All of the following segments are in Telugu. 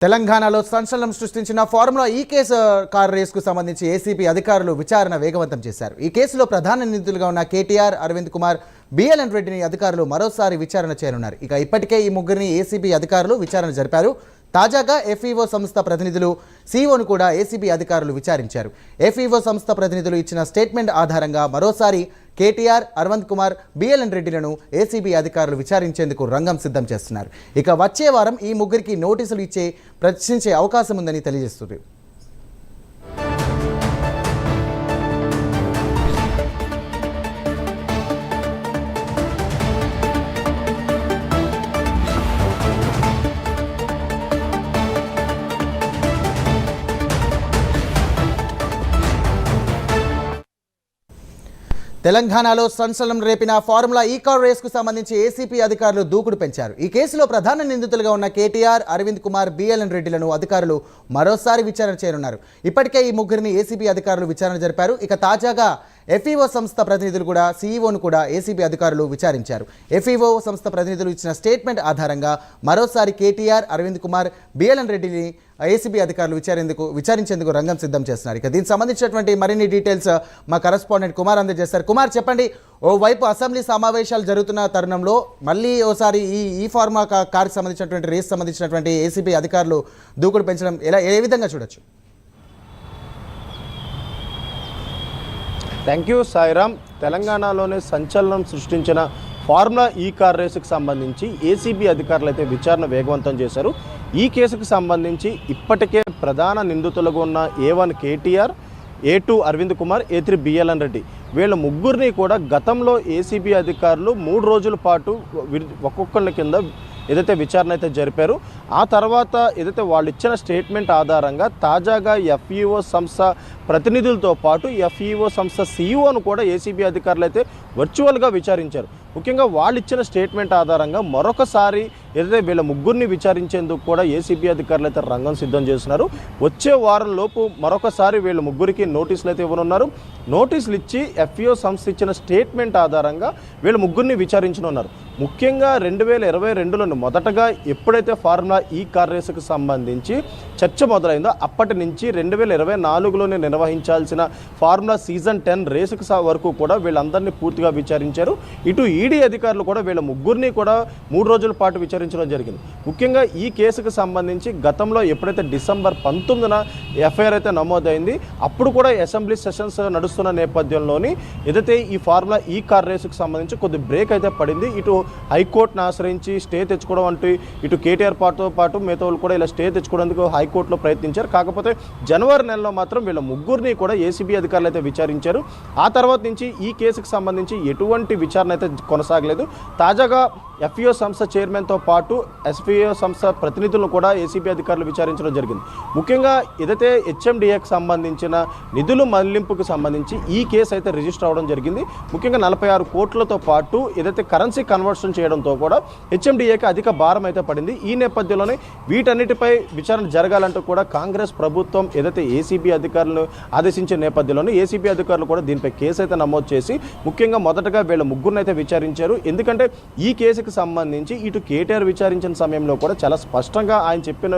తెలంగాణలో సంచలనం సృష్టించిన ఫార్ములా ఈ కేసు కార్ రేసుకు సంబంధించి ఏసీబీ అధికారులు విచారణ వేగవంతం చేశారు. ఈ కేసులో ప్రధాన నిందితులుగా ఉన్న కేటీఆర్, అరవింద్ కుమార్, బిఎల్ఎన్ రెడ్డిని అధికారులు మరోసారి విచారణ చేయనున్నారు. ఇక ఇప్పటికే ఈ ముగ్గురిని ఏసీబీ అధికారులు విచారణ జరిపారు. తాజాగా ఎఫ్ఈఓ సంస్థ ప్రతినిధులు సీఈఓను కూడా ఏసీబీ అధికారులు విచారించారు. ఎఫ్ఈఓ సంస్థ ప్రతినిధులు ఇచ్చిన స్టేట్మెంట్ ఆధారంగా మరోసారి కేటీఆర్, అరవింద్ కుమార్, బిఎల్ఎన్ రెడ్డిలను ఏసీబీ అధికారులు విచారించేందుకు రంగం సిద్ధం చేస్తున్నారు. ఇక వచ్చే వారం ఈ ముగ్గురికి నోటీసులు ఇచ్చే ప్రశ్నించే అవకాశం ఉందని తెలియజేస్తుంది. తెలంగాణలో సంచలనం రేపిన ఫార్ములా ఈ కార్ రేస్కు సంబంధించి ఏసీబీ అధికారులు దూకుడు పెంచారు. ఈ కేసులో ప్రధాన నిందితులుగా ఉన్న కేటీఆర్, అరవింద్ కుమార్, బిఎల్ఎన్ రెడ్డిలను అధికారులు మరోసారి విచారణ చేయనున్నారు. ఇప్పటికే ఈ ముగ్గురిని ఏసీబీ అధికారులు విచారణ జరిపారు. ఇక తాజాగా ఎఫ్ఈఓ సంస్థ ప్రతినిధులు కూడా సీఈఓను కూడా ఏసీబీ అధికారులు విచారించారు. ఎఫ్ఈఓ సంస్థ ప్రతినిధులు ఇచ్చిన స్టేట్మెంట్ ఆధారంగా మరోసారి కేటీఆర్, అరవింద్ కుమార్, బిఎల్ఎన్ రెడ్డిని ఏసీబీ అధికారులు విచారించేందుకు రంగం సిద్ధం చేస్తున్నారు. ఇక దీనికి సంబంధించినటువంటి మరిన్ని డీటెయిల్స్ మా కరెస్పాండెంట్ కుమార్ అందజేస్తారు. కుమార్, చెప్పండి, ఓవైపు అసెంబ్లీ సమావేశాలు జరుగుతున్న తరుణంలో మళ్ళీ ఓసారి ఈ ఫార్మా కార్కి సంబంధించినటువంటి రేస్ సంబంధించినటువంటి ఏసీబీ అధికారులు దూకుడు పెంచడం ఏ విధంగా చూడొచ్చు? Thank you Sairam. తెలంగాణలోనే సంచలనం సృష్టించిన ఫార్ములా ఈ కార్ రేసుకు సంబంధించి ఏసీబీ అధికారులు అయితే విచారణ వేగవంతం చేశారు. ఈ కేసుకు సంబంధించి ఇప్పటికే ప్రధాన నిందితులుగా ఉన్న A1 KTR, A2 Aravind Kumar, A3 BLN Reddy వీళ్ళ ముగ్గురిని కూడా గతంలో ఏసీబీ అధికారులు 3 రోజుల పాటు ఒక్కొక్కళ్ళ కింద ఏదైతే విచారణ అయితే జరిపారు. ఆ తర్వాత ఏదైతే వాళ్ళు ఇచ్చిన స్టేట్మెంట్ ఆధారంగా తాజాగా ఎఫ్ఈఓ సంస్థ ప్రతినిధులతో పాటు ఎఫ్ఈఓ సంస్థ సీఈఓను కూడా ఏసీబీ అధికారులు అయితే వర్చువల్గా విచారించారు. ముఖ్యంగా వాళ్ళు ఇచ్చిన స్టేట్మెంట్ ఆధారంగా మరొకసారి ఏదైతే వీళ్ళ ముగ్గురిని విచారించేందుకు కూడా ఏసీబీ అధికారులు అయితే రంగం సిద్ధం చేస్తున్నారు. వచ్చే వారం లోపు మరొకసారి వీళ్ళ ముగ్గురికి నోటీసులు అయితే ఇవ్వనున్నారు. నోటీసులు ఇచ్చి ఎఫ్ఈఓ సంస్థ ఇచ్చిన స్టేట్మెంట్ ఆధారంగా వీళ్ళ ముగ్గురిని విచారించనున్నారు. ముఖ్యంగా 2022లో మొదటగా ఎప్పుడైతే ఫార్ములా ఈ కార్ రేసుకు సంబంధించి చర్చ మొదలైందో అప్పటి నుంచి 2024లోనే నిర్వహించాల్సిన ఫార్ములా సీజన్ 10 రేసుకు వరకు కూడా వీళ్ళందరినీ పూర్తిగా విచారించారు. ఇటు ఈడీ అధికారులు కూడా వీళ్ళ ముగ్గురిని కూడా 3 రోజుల పాటు విచారించడం జరిగింది. ముఖ్యంగా ఈ కేసుకు సంబంధించి గతంలో ఎప్పుడైతే డిసెంబర్ 19న ఎఫ్ఐఆర్ అయితే నమోదైంది, అప్పుడు కూడా అసెంబ్లీ సెషన్స్ నడుస్తున్న నేపథ్యంలోని ఏదైతే ఈ ఫార్ములా ఈ కార్ రేసుకు సంబంధించి కొద్ది బ్రేక్ అయితే పడింది. ఇటు హైకోర్టును ఆశ్రయించి స్టే తెచ్చుకోవడం అంటూ ఇటు కేటీఆర్ పాటు మిగతా వాళ్ళు కూడా ఇలా స్టే తెచ్చుకోవడానికి హైకోర్టులో ప్రయత్నించారు. కాకపోతే జనవరి నెలలో మాత్రం వీళ్ళ ముగ్గురిని కూడా ఏసీబీ అధికారులు అయితే విచారించారు. ఆ తర్వాత నుంచి ఈ కేసుకు సంబంధించి ఎటువంటి విచారణ అయితే కొనసాగలేదు. తాజాగా ఎఫ్ఈఓ సంస్థ చైర్మన్తో పాటు ఎఫ్ఈఓ సంస్థ ప్రతినిధులను కూడా ఏసీబీ అధికారులు విచారించడం జరిగింది. ముఖ్యంగా ఏదైతే హెచ్ఎండిఏకి సంబంధించిన నిధులు మళ్లింపుకు సంబంధించి ఈ కేసు అయితే రిజిస్టర్ అవ్వడం జరిగింది. ముఖ్యంగా 46 కోట్లతో పాటు ఏదైతే కరెన్సీ కన్వర్షన్ చేయడంతో కూడా హెచ్ఎండిఏకి అధిక భారం అయితే పడింది. ఈ నేపథ్యంలోనే వీటన్నిటిపై విచారణ జరగాలంటూ కూడా కాంగ్రెస్ ప్రభుత్వం ఏదైతే ఏసీబీ అధికారులను ఆదేశించిన నేపథ్యంలోనే ఏసీబీ అధికారులు కూడా దీనిపై కేసు అయితే నమోదు చేసి ముఖ్యంగా మొదటగా వీళ్ళ ముగ్గురిని అయితే విచారించారు. ఎందుకంటే ఈ కేసుకు సంబంధించి ఇటు కేటీఆర్ విచారించిన సమయంలో కూడా చాలా స్పష్టంగా ఆయన చెప్పిన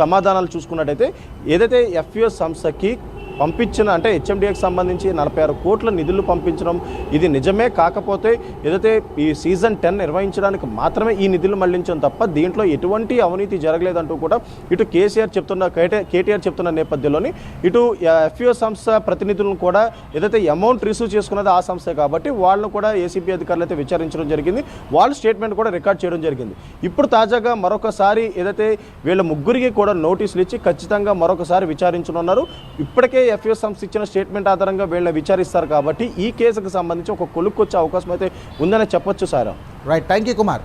సమాధానాలు చూసుకున్నట్టయితే ఏదైతే ఎఫ్ఈఓ సంస్థకి పంపించిన అంటే హెచ్ఎండిఏకి సంబంధించి 46 కోట్ల నిధులు పంపించడం ఇది నిజమే. కాకపోతే ఏదైతే ఈ సీజన్ 10 నిర్వహించడానికి మాత్రమే ఈ నిధులు మళ్లించడం తప్ప దీంట్లో ఎటువంటి అవినీతి జరగలేదంటూ కూడా ఇటు కేటీఆర్ చెప్తున్న నేపథ్యంలోని ఇటు ఎఫ్ఈఓ సంస్థ ప్రతినిధులను కూడా ఏదైతే అమౌంట్ రిసీవ్ చేసుకున్నదో ఆ సంస్థే కాబట్టి వాళ్ళను కూడా ఏసీబీ అధికారులు అయితే విచారించడం జరిగింది. వాళ్ళ స్టేట్మెంట్ కూడా రికార్డ్ చేయడం జరిగింది. ఇప్పుడు తాజాగా మరొకసారి ఏదైతే వీళ్ళ ముగ్గురికి కూడా నోటీసులు ఇచ్చి ఖచ్చితంగా మరొకసారి విచారించనున్నారు. ఇప్పటికే ఎఫ్ఈఓ సంస్థ ఇచ్చిన స్టేట్మెంట్ ఆధారంగా వీళ్ళని విచారిస్తారు కాబట్టి ఈ కేసుకు సంబంధించి ఒక కొలుక్కొచ్చే అవకాశం అయితే ఉందని చెప్పొచ్చు sir. Right, thank you Kumar.